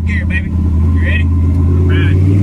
gear, baby. You ready? Ready.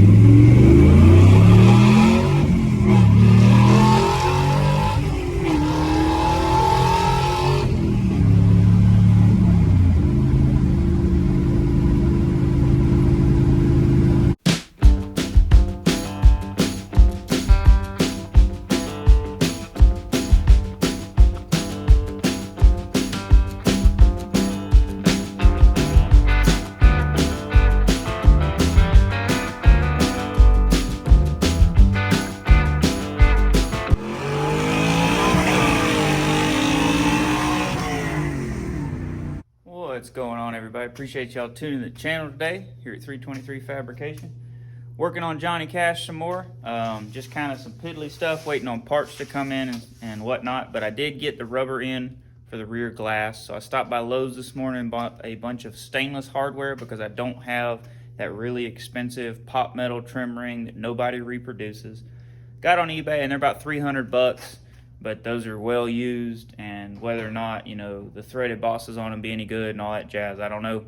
What's going on, everybody? Appreciate y'all tuning the channel today here at 323 Fabrication. Working on Johnny Cash some more. Just kind of some piddly stuff, waiting on parts to come in and whatnot. But I did get the rubber in for the rear glass. So I stopped by Lowe's this morning and bought a bunch of stainless hardware because I don't have that really expensive pop metal trim ring that nobody reproduces. Got on eBay and they're about 300 bucks. But those are well used, and whether or not, you know, the threaded bosses on them be any good and all that jazz, I don't know.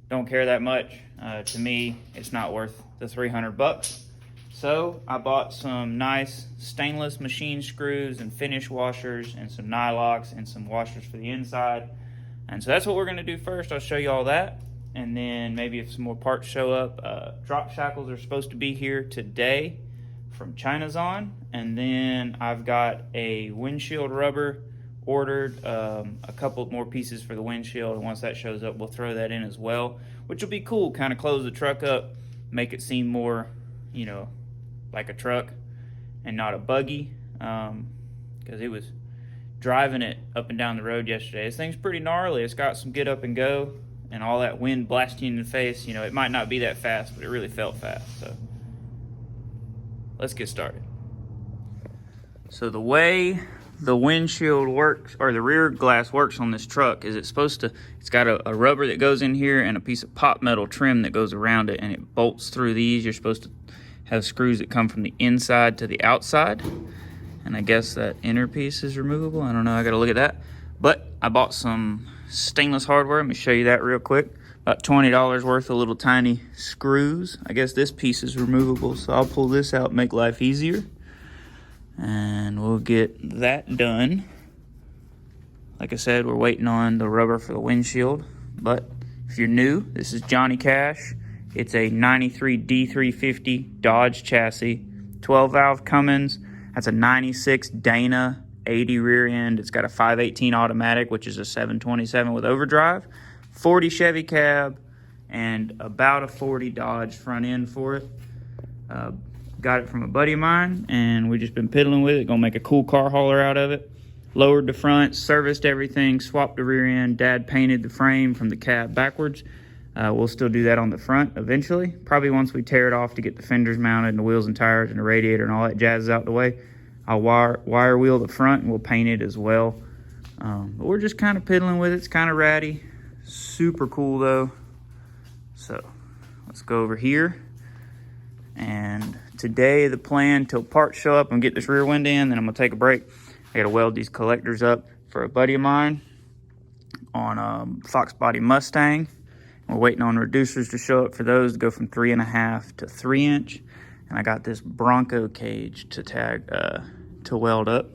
Don't care that much. To me, it's not worth the 300 bucks. So I bought some nice stainless machine screws and finish washers and some nylocks and some washers for the inside. And so that's what we're gonna do first. I'll show you all that. And then maybe if some more parts show up, drop shackles are supposed to be here today from China's on. And then I've got a windshield rubber ordered, a couple more pieces for the windshield, and once that shows up we'll throw that in as well, which will be cool. Kind of close the truck up, make it seem more, you know, like a truck and not a buggy, because it was driving it up and down the road yesterday. This thing's pretty gnarly. It's got some get up and go, and all that wind blasting in the face, you know, it might not be that fast, but it really felt fast. So let's get started. So the way the windshield works, or the rear glass works on this truck, is it's got a rubber that goes in here and a piece of pop metal trim that goes around it, and it bolts through these. You're supposed to have screws that come from the inside to the outside, and I guess that inner piece is removable. I don't know, I gotta look at that. But I bought some stainless hardware. Let me show you that real quick. About $20 worth of little tiny screws. I guess this piece is removable, so I'll pull this out, make life easier. And we'll get that done. Like I said, we're waiting on the rubber for the windshield. But if you're new, this is Johnny Cash. It's a 93 D350 Dodge chassis, 12 valve Cummins. That's a 96 Dana 80 rear end. It's got a 518 automatic, which is a 727 with overdrive, 40 Chevy cab, and about a 40 Dodge front end for it. Got it from a buddy of mine, and we've just been piddling with it. Gonna make a cool car hauler out of it. Lowered the front, serviced everything, swapped the rear end. Dad painted the frame from the cab backwards. We'll still do that on the front eventually. Probably once we tear it off to get the fenders mounted and the wheels and tires and the radiator and all that jazz is out the way. I'll wire wheel the front and we'll paint it as well. But we're just kind of piddling with it. It's kind of ratty. Super cool though. So let's go over here. And today the plan, till parts show up and get this rear window in, then I'm gonna take a break. I gotta weld these collectors up for a buddy of mine on Fox Body Mustang. We're waiting on reducers to show up for those to go from 3.5 to 3 inch. And I got this Bronco cage to weld up.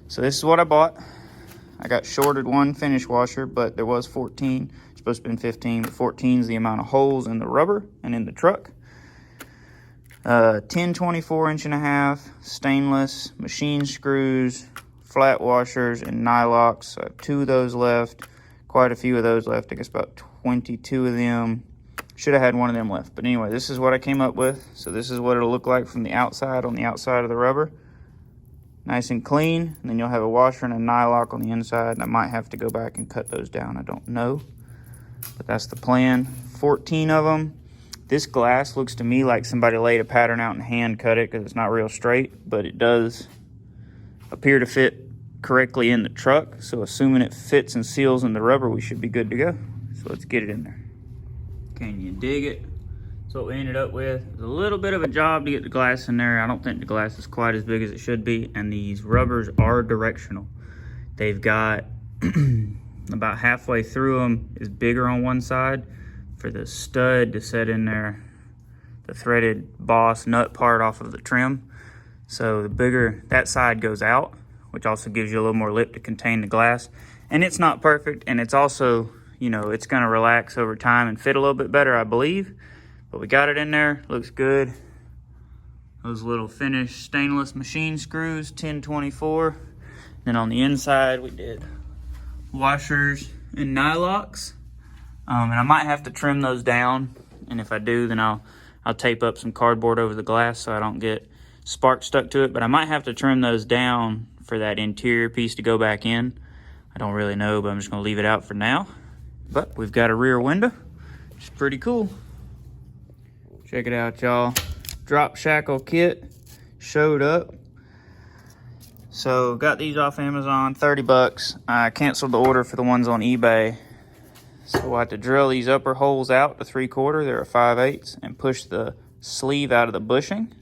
So this is what I bought. I got shorted one finish washer, but there was 14. It's supposed to be 15, but 14 is the amount of holes in the rubber and in the truck. 10 24.5 inch stainless machine screws, flat washers, and nylocks. So I have 2 of those left, quite a few of those left. I guess about 22 of them. Should have had one of them left, but anyway, this is what I came up with. So this is what it'll look like from the outside, on the outside of the rubber, nice and clean. And then you'll have a washer and a nylock on the inside, and I might have to go back and cut those down, I don't know, but that's the plan. 14 of them. This glass looks to me like somebody laid a pattern out and hand cut it, because it's not real straight, but it does appear to fit correctly in the truck. So assuming it fits and seals in the rubber, we should be good to go. So let's get it in there. Can you dig it? That's what we ended up with. It was a little bit of a job to get the glass in there. I don't think the glass is quite as big as it should be, and these rubbers are directional. They've got about halfway through them is bigger on one side, for the stud to set in there, the threaded boss nut part off of the trim. So the bigger that side goes out, which also gives you a little more lip to contain the glass. And it's not perfect, and it's also, you know, it's gonna relax over time and fit a little bit better, I believe. But we got it in there, looks good. Those little finished stainless machine screws, 1024. Then on the inside, we did washers and nylocks. And I might have to trim those down. And if I do, then I'll tape up some cardboard over the glass so I don't get sparks stuck to it. But I might have to trim those down for that interior piece to go back in. I don't really know, but I'm just gonna leave it out for now. But we've got a rear window, which is pretty cool. Check it out, y'all. Drop shackle kit showed up. So got these off Amazon, 30 bucks. I canceled the order for the ones on eBay. So I have to drill these upper holes out to 3/4, they're a 5/8, and push the sleeve out of the bushing.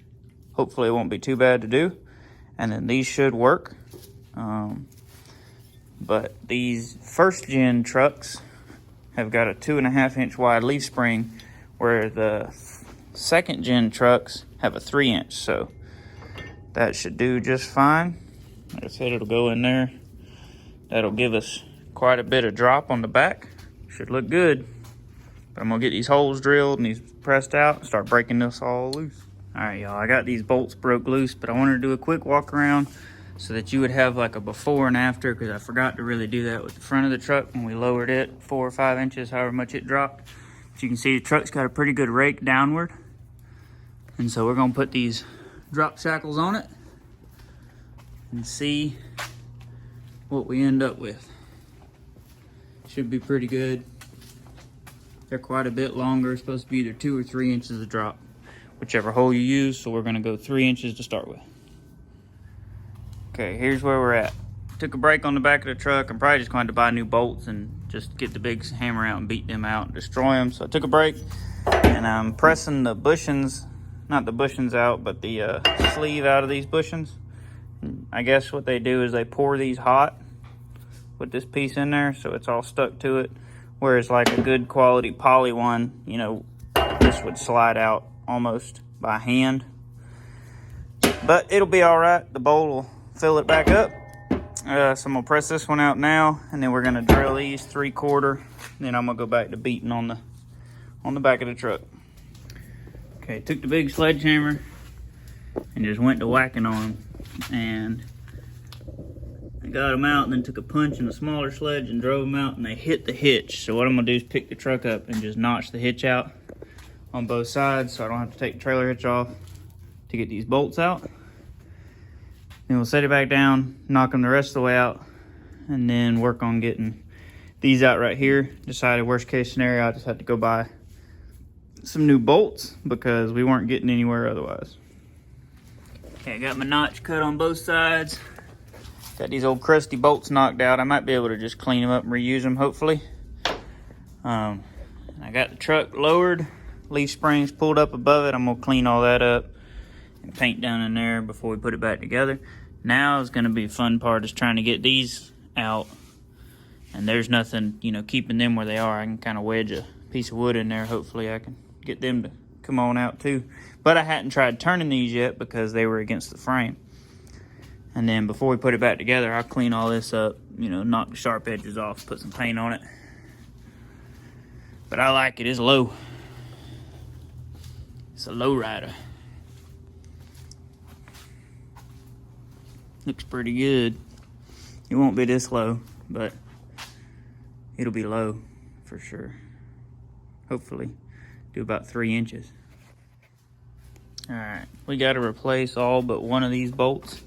Hopefully it won't be too bad to do. And then these should work. But these first gen trucks have got a 2.5-inch wide leaf spring, where the second gen trucks have a 3-inch. So that should do just fine. Like I said, it'll go in there. That'll give us quite a bit of drop on the back. Should look good. But I'm gonna get these holes drilled and these pressed out and start breaking this all loose. All right, y'all, I got these bolts broke loose, but I wanted to do a quick walk around so that you would have like a before and after, because I forgot to really do that with the front of the truck when we lowered it 4 or 5 inches, however much it dropped. But you can see the truck's got a pretty good rake downward. And so we're gonna put these drop shackles on it and see what we end up with. Should be pretty good. They're quite a bit longer. It's supposed to be either 2 or 3 inches of drop, whichever hole you use. So we're gonna go 3 inches to start with. Okay, here's where we're at. Took a break on the back of the truck. I'm probably just going to buy new bolts and just get the big hammer out and beat them out and destroy them. So I took a break and I'm pressing the bushings, not the bushings out, but the sleeve out of these bushings. I guess what they do is they pour these hot with this piece in there, so it's all stuck to it. Whereas like a good quality poly one, you know, this would slide out almost by hand. But it'll be all right. The bolt will fill it back up. So I'm gonna press this one out now, and then we're gonna drill these 3/4. Then I'm gonna go back to beating on the back of the truck. Okay, took the big sledgehammer and just went to whacking on them, and I got them out, and then took a punch in a smaller sledge and drove them out, and they hit the hitch. So what I'm gonna do is pick the truck up and just notch the hitch out on both sides, so I don't have to take the trailer hitch off to get these bolts out. Then we'll set it back down, knock them the rest of the way out, and then work on getting these out right here. Decided worst case scenario, I just had to go buy some new bolts because we weren't getting anywhere otherwise. Okay, I got my notch cut on both sides. Got these old crusty bolts knocked out. I might be able to just clean them up and reuse them, hopefully. I got the truck lowered, leaf springs pulled up above it. I'm gonna clean all that up and paint down in there before we put it back together. Now is gonna be the fun part, is trying to get these out. And there's nothing, you know, keeping them where they are. I can kind of wedge a piece of wood in there. Hopefully I can get them to come on out too. But I hadn't tried turning these yet because they were against the frame. And then before we put it back together, I'll clean all this up, you know, knock the sharp edges off, put some paint on it. But I like it, it's low. It's a low rider. Looks pretty good. It won't be this low, but it'll be low for sure. Hopefully do about 3 inches. All right, we got to replace all but one of these bolts.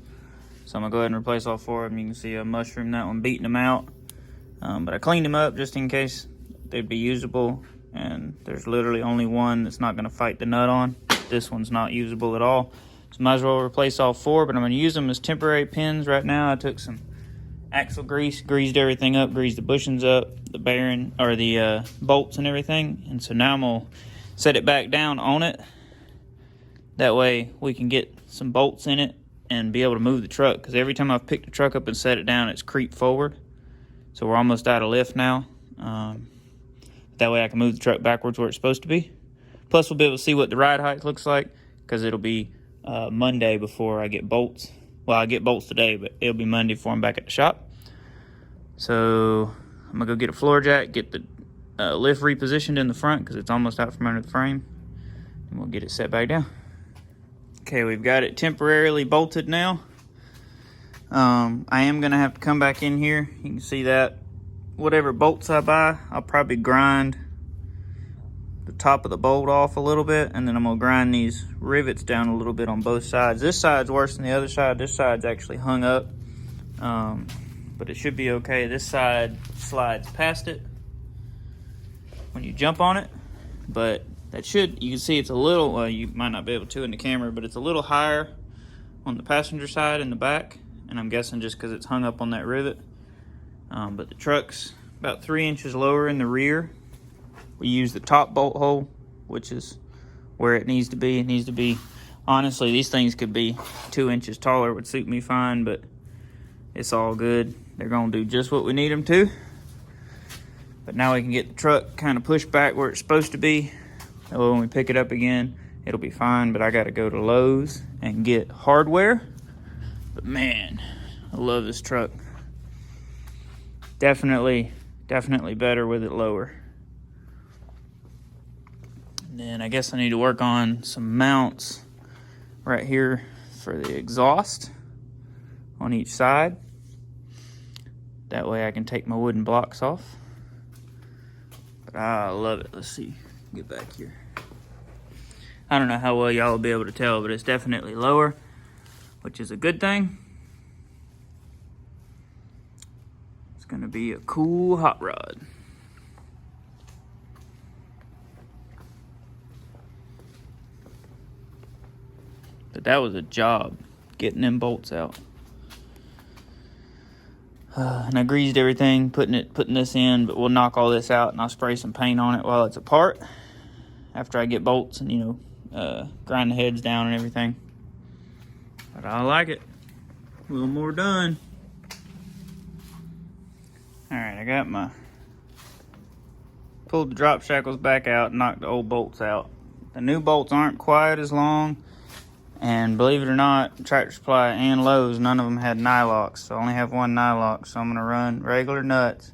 So I'm gonna go ahead and replace all 4 of them. You can see I mushroomed that one, beating them out. But I cleaned them up just in case they'd be usable. And there's literally only one that's not gonna fight the nut on. This one's not usable at all. So might as well replace all 4, but I'm gonna use them as temporary pins right now. I took some axle grease, greased everything up, greased the bushings up, the bearing, or the bolts and everything. And so now I'm gonna set it back down on it. That way we can get some bolts in it and be able to move the truck, because every time I've picked the truck up and set it down, it's creeped forward. So we're almost out of lift now. That way I can move the truck backwards where it's supposed to be. Plus we'll be able to see what the ride height looks like, because it'll be Monday before I get bolts. Well, I get bolts today, but it'll be Monday before I'm back at the shop. So I'm gonna go get a floor jack, get the lift repositioned in the front because it's almost out from under the frame, and we'll get it set back down. Okay, we've got it temporarily bolted now. I am gonna have to come back in here. You can see that whatever bolts I buy, I'll probably grind the top of the bolt off a little bit, and then I'm gonna grind these rivets down a little bit on both sides. This side's worse than the other side. This side's actually hung up, but it should be okay. This side slides past it when you jump on it, but that should, you can see it's a little, well, you might not be able to in the camera, but it's a little higher on the passenger side in the back, and I'm guessing just because it's hung up on that rivet. But the truck's about 3 inches lower in the rear. We use the top bolt hole, which is where it needs to be. It needs to be, honestly, these things could be 2 inches taller, would suit me fine, but it's all good. They're gonna do just what we need them to. But now we can get the truck kind of pushed back where it's supposed to be. That way when we pick it up again, it'll be fine. But I gotta go to Lowe's and get hardware. But man, I love this truck. Definitely better with it lower. And then I guess I need to work on some mounts right here for the exhaust on each side. That way I can take my wooden blocks off. But I love it. Let's see, get back here. I don't know how well y'all will be able to tell, but it's definitely lower, which is a good thing. It's gonna be a cool hot rod. But that was a job, getting them bolts out. And I greased everything, putting this in, but we'll knock all this out and I'll spray some paint on it while it's apart. After I get bolts and, you know, grind the heads down and everything. But I like it. A little more done. All right, I got pulled the drop shackles back out and knocked the old bolts out. The new bolts aren't quite as long. And believe it or not, Tractor Supply and Lowe's, none of them had nylocks. So I only have one nylock. So I'm gonna run regular nuts,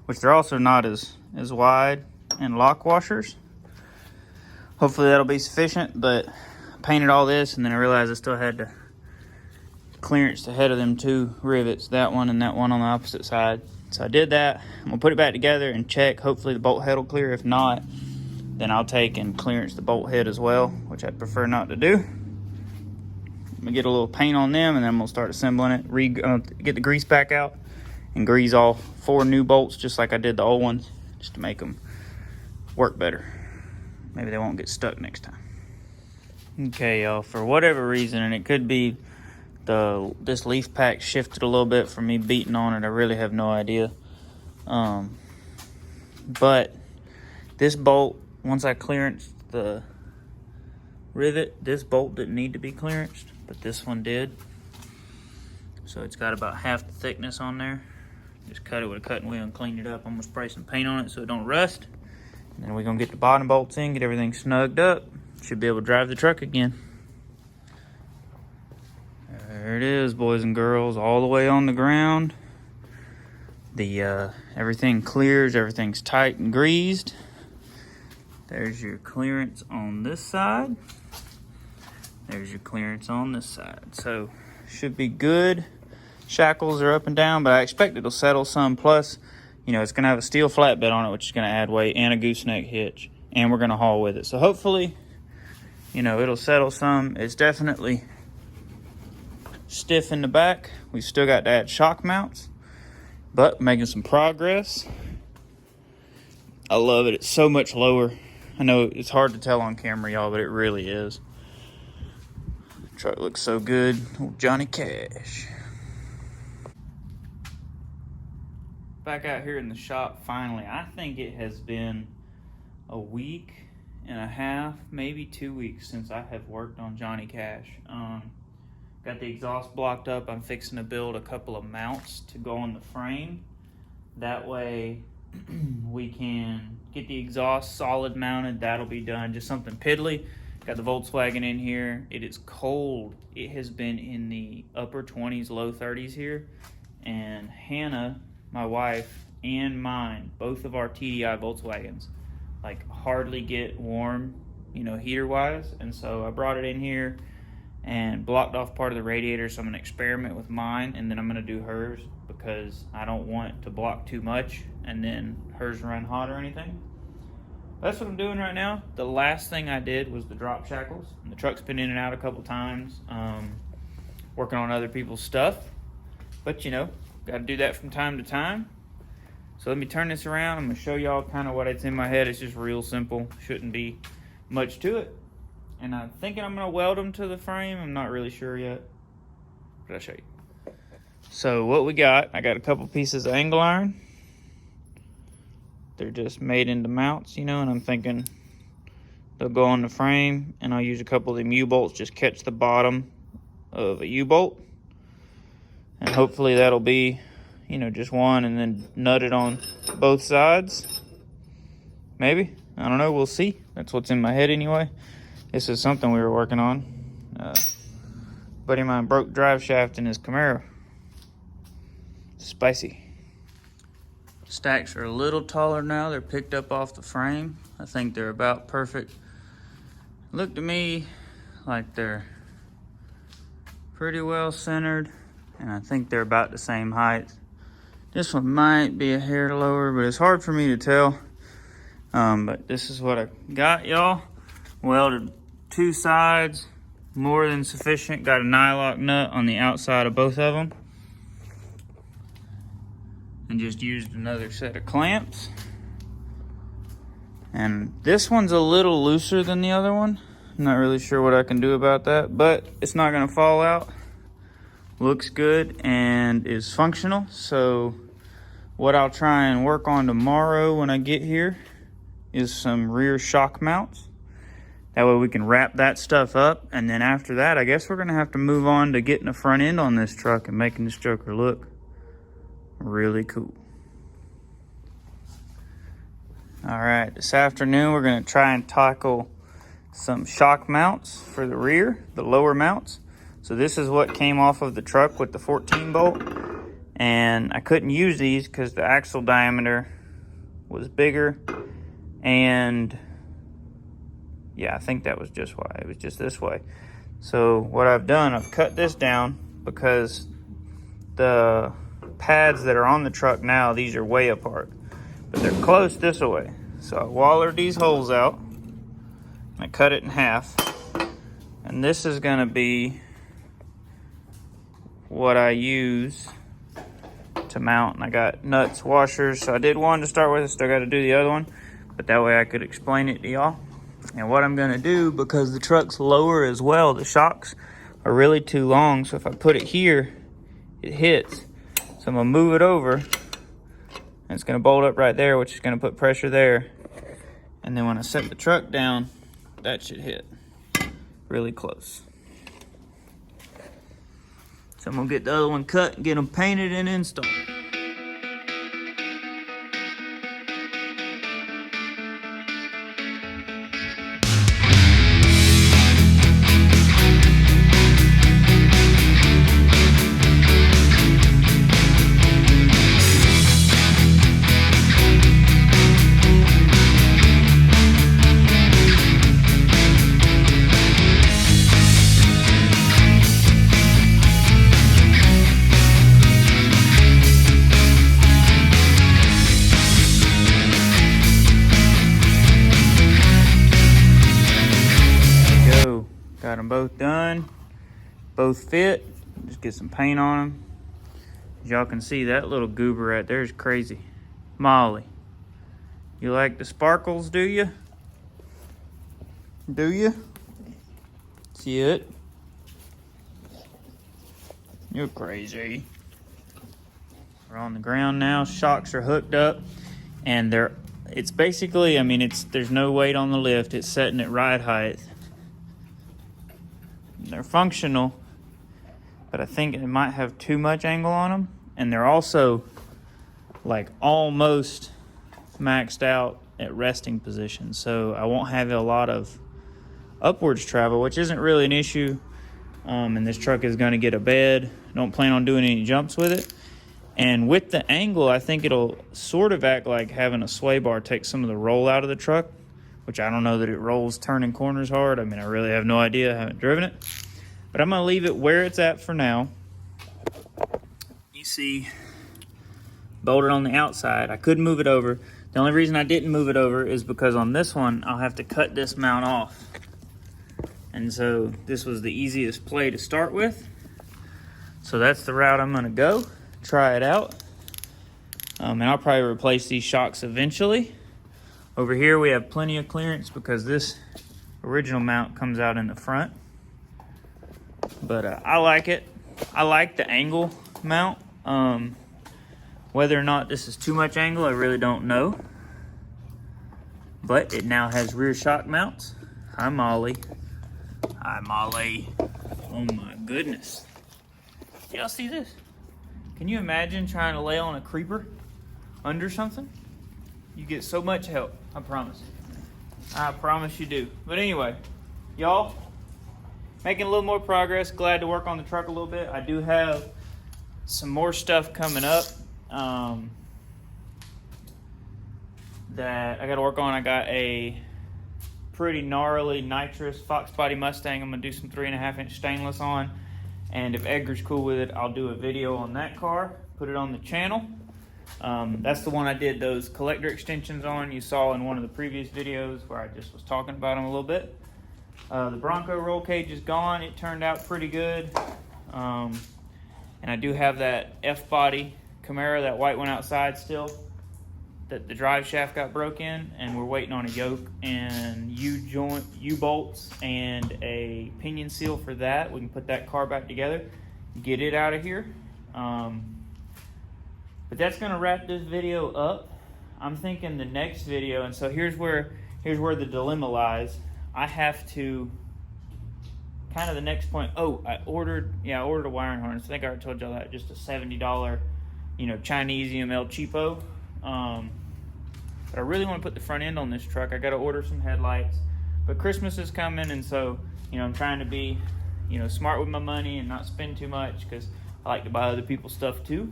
which they're also not as wide, and lock washers. Hopefully that'll be sufficient, but I painted all this and then I realized I still had to clearance the head of them two rivets, that one and that one on the opposite side. So I did that. I'm gonna put it back together and check. Hopefully the bolt head will clear. If not, then I'll take and clearance the bolt head as well, which I'd prefer not to do. I'm gonna get a little paint on them and then we'll start assembling it. Get the grease back out and grease all 4 new bolts just like I did the old ones, just to make them work better. Maybe they won't get stuck next time. Okay, y'all, for whatever reason, and it could be this leaf pack shifted a little bit from me beating on it. I really have no idea. But this bolt, once I clearanced the rivet, this bolt didn't need to be clearanced, but this one did. So it's got about half the thickness on there. Just cut it with a cutting wheel and clean it up. I'm gonna spray some paint on it so it don't rust. And then we're gonna get the bottom bolts in, get everything snugged up. Should be able to drive the truck again. There it is, boys and girls, all the way on the ground. The everything clears, everything's tight and greased. There's your clearance on this side. There's your clearance on this side. So should be good. Shackles are up and down, but I expect it'll settle some. Plus, you know, it's gonna have a steel flatbed on it, which is gonna add weight, and a gooseneck hitch, and we're gonna haul with it. So hopefully, you know, it'll settle some. It's definitely stiff in the back. We've still got to add shock mounts, but making some progress. I love it. It's so much lower. I know it's hard to tell on camera, y'all, but it really is. The truck looks so good. Old Johnny Cash. Back out here in the shop finally. I think it has been a week and a half, maybe 2 weeks since I have worked on Johnny Cash. Got the exhaust blocked up. I'm fixing to build a couple of mounts to go on the frame. That way we can get the exhaust solid mounted. That'll be done. Just something piddly. Got the Volkswagen in here. It is cold. It has been in the upper 20s, low 30s here. And Hannah, my wife, and mine, both of our TDI Volkswagens, like hardly get warm, you know, heater wise. And so I brought it in here and blocked off part of the radiator. So I'm gonna experiment with mine, and then I'm gonna do hers, because I don't want to block too much and then hers run hot or anything. That's what I'm doing right now. The last thing I did was the drop shackles. And the truck's been in and out a couple times, working on other people's stuff. But you know, gotta do that from time to time. So let me turn this around. I'm gonna show y'all kind of what it's in my head. It's just real simple. Shouldn't be much to it. And I'm thinking I'm gonna weld them to the frame. I'm not really sure yet, but I'll show you. So what we got, I got a couple pieces of angle iron. They're just made into mounts, you know, and I'm thinking they'll go on the frame, and I'll use a couple of them U-bolts, just catch the bottom of a U-bolt. And hopefully that'll be, you know, just one, and then nut it on both sides. Maybe, I don't know, we'll see. That's what's in my head anyway. This is something we were working on. Buddy of mine broke drive shaft in his Camaro. Spicy. Stacks are a little taller now. They're picked up off the frame. I think they're about perfect. Look to me like they're pretty well centered, and I think they're about the same height. This one might be a hair lower, but it's hard for me to tell. But this is what I got, y'all. Welded two sides, more than sufficient. Got a nylock nut on the outside of both of them. And just used another set of clamps. And this one's a little looser than the other one. I'm not really sure what I can do about that, but it's not gonna fall out. Looks good and is functional. So what I'll try and work on tomorrow when I get here is some rear shock mounts. That way we can wrap that stuff up. And then after that, I guess we're gonna have to move on to getting the front end on this truck and making this joker look really cool. All right, this afternoon we're gonna try and tackle some shock mounts for the rear, the lower mounts. So this is what came off of the truck with the 14 bolt. And I couldn't use these because the axle diameter was bigger. And yeah, I think that was just why. It was just this way. So what I've done, I've cut this down because the pads that are on the truck now, these are way apart, but they're close this way. So I wallered these holes out, and I cut it in half, and this is going to be what I use to mount. And I got nuts, washers. So I did one to start with. I still got to do the other one, but that way I could explain it to y'all. And what I'm going to do, because the truck's lower as well, the shocks are really too long, so if I put it here, it hits. So I'm gonna move it over, and it's gonna bolt up right there, which is gonna put pressure there. And then when I set the truck down, that should hit really close. So I'm gonna get the other one cut and get them painted and installed. Got them both done, both fit. Just get some paint on them. As y'all can see, that little goober right there is crazy. Molly, you like the sparkles, do you? Do you? See it? You're crazy. We're on the ground now. Shocks are hooked up, and it's basically, I mean, there's no weight on the lift. It's setting at ride height. They're functional, but I think it might have too much angle on them. And they're also like almost maxed out at resting position, so I won't have a lot of upwards travel, which isn't really an issue. And this truck is going to get a bed. Don't plan on doing any jumps with it. And with the angle, I think it'll sort of act like having a sway bar take some of the roll out of the truck, which I don't know that it rolls turning corners hard. I mean, I really have no idea. I haven't driven it. But I'm going to leave it where it's at for now. You see, bolted on the outside. I could move it over. The only reason I didn't move it over is because on this one, I'll have to cut this mount off. And so this was the easiest play to start with. So that's the route I'm gonna go, try it out. And I'll probably replace these shocks eventually. Over here we have plenty of clearance because this original mount comes out in the front. But I like it. I like the angle mount. Whether or not this is too much angle, I really don't know. But it now has rear shock mounts. Hi, Molly. Hi, Molly. Oh my goodness. Y'all see this? Can you imagine trying to lay on a creeper under something? You get so much help, I promise. I promise you do. But anyway, y'all, making a little more progress. Glad to work on the truck a little bit. I do have some more stuff coming up that I got to work on. I got a pretty gnarly nitrous Fox body Mustang I'm gonna do some 3.5-inch stainless on, and if Edgar's cool with it, I'll do a video on that car, put it on the channel. That's the one I did those collector extensions on. You saw in one of the previous videos where I just was talking about them a little bit. The Bronco roll cage is gone. It turned out pretty good. And I do have that F-body Camaro, that white one outside still, that the drive shaft got broke in, and we're waiting on a yoke and U-bolts and a pinion seal for that. We can put that car back together, get it out of here. But that's gonna wrap this video up. I'm thinking the next video, and so here's where the dilemma lies. I have to, kind of the next point. Oh, I ordered a wiring harness. I think I already told y'all that. Just a $70, Chinese EML cheapo. But I really want to put the front end on this truck. I got to order some headlights. But Christmas is coming, and so I'm trying to be smart with my money and not spend too much, because I like to buy other people's stuff too.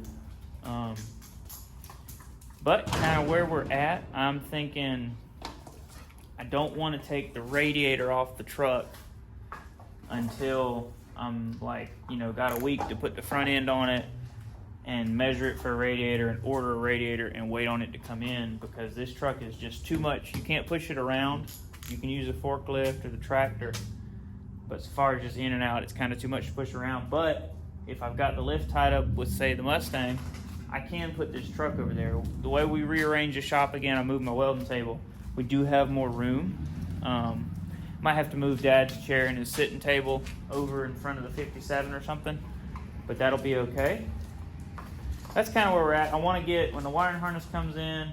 But kind of where we're at, I'm thinking I don't want to take the radiator off the truck until I'm got a week to put the front end on it and measure it for a radiator and order a radiator and wait on it to come in, because this truck is just too much. You can't push it around. You can use a forklift or the tractor, but as far as just in and out, it's kind of too much to push around. But if I've got the lift tied up with, say, the Mustang, I can put this truck over there. The way we rearrange the shop again, I moved my welding table. We do have more room. Might have to move Dad's chair and his sitting table over in front of the 57 or something, but that'll be okay. That's kind of where we're at. I want to get, when the wiring harness comes in,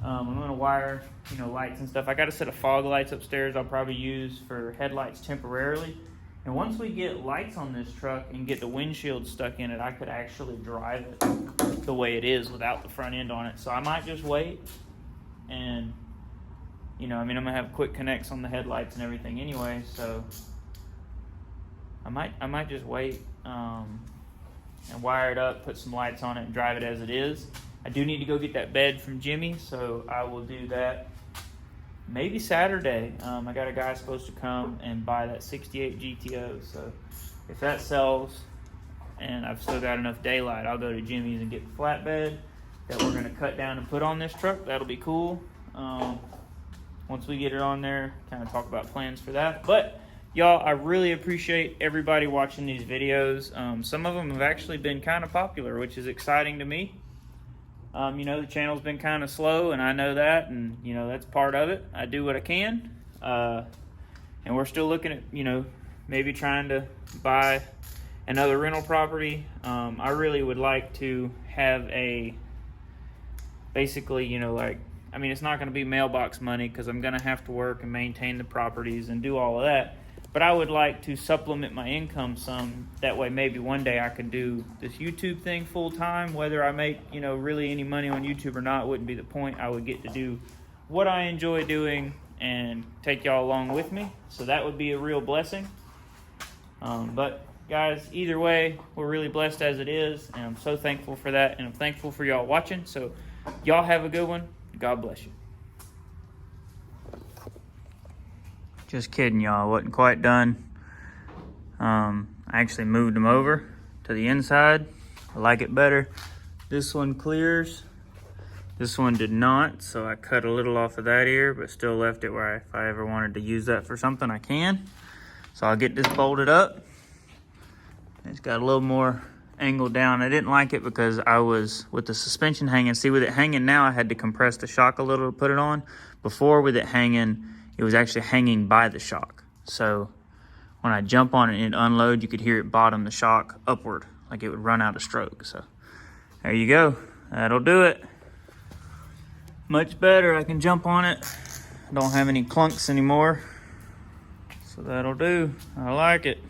I'm going to wire, lights and stuff. I got a set of fog lights upstairs I'll probably use for headlights temporarily. And once we get lights on this truck and get the windshield stuck in it, I could actually drive it the way it is without the front end on it. So I might just wait and, I'm going to have quick connects on the headlights and everything anyway. So I might just wait and wire it up, put some lights on it, and drive it as it is. I do need to go get that bed from Jimmy, so I will do that maybe Saturday. I got a guy supposed to come and buy that 68 GTO, so if that sells and I've still got enough daylight, I'll go to Jimmy's and get the flatbed that we're going to cut down and put on this truck. That'll be cool. Once we get it on there, kind of talk about plans for that. But y'all, I really appreciate everybody watching these videos. Some of them have actually been kind of popular, which is exciting to me. The channel's been kind of slow, and I know that, and that's part of it. I do what I can, and we're still looking at maybe trying to buy another rental property. I really would like to have basically it's not going to be mailbox money, because I'm going to have to work and maintain the properties and do all of that. But I would like to supplement my income some. That way maybe one day I can do this YouTube thing full time. Whether I make, really any money on YouTube or not wouldn't be the point. I would get to do what I enjoy doing and take y'all along with me. So that would be a real blessing. But guys, either way, we're really blessed as it is, and I'm so thankful for that, and I'm thankful for y'all watching. So y'all have a good one. God bless you. Just kidding, y'all. I wasn't quite done. I actually moved them over to the inside. I like it better. This one clears. This one did not, so I cut a little off of that ear, but still left it where if I ever wanted to use that for something, I can. So I'll get this bolted up. It's got a little more angle down. I didn't like it because I was with the suspension hanging. See, with it hanging now, I had to compress the shock a little to put it on. Before, with it hanging, it was actually hanging by the shock. So when I jump on it and unload, you could hear it bottom the shock upward, like it would run out of stroke. So there you go. That'll do it. Much better. I can jump on it. I don't have any clunks anymore. So that'll do. I like it.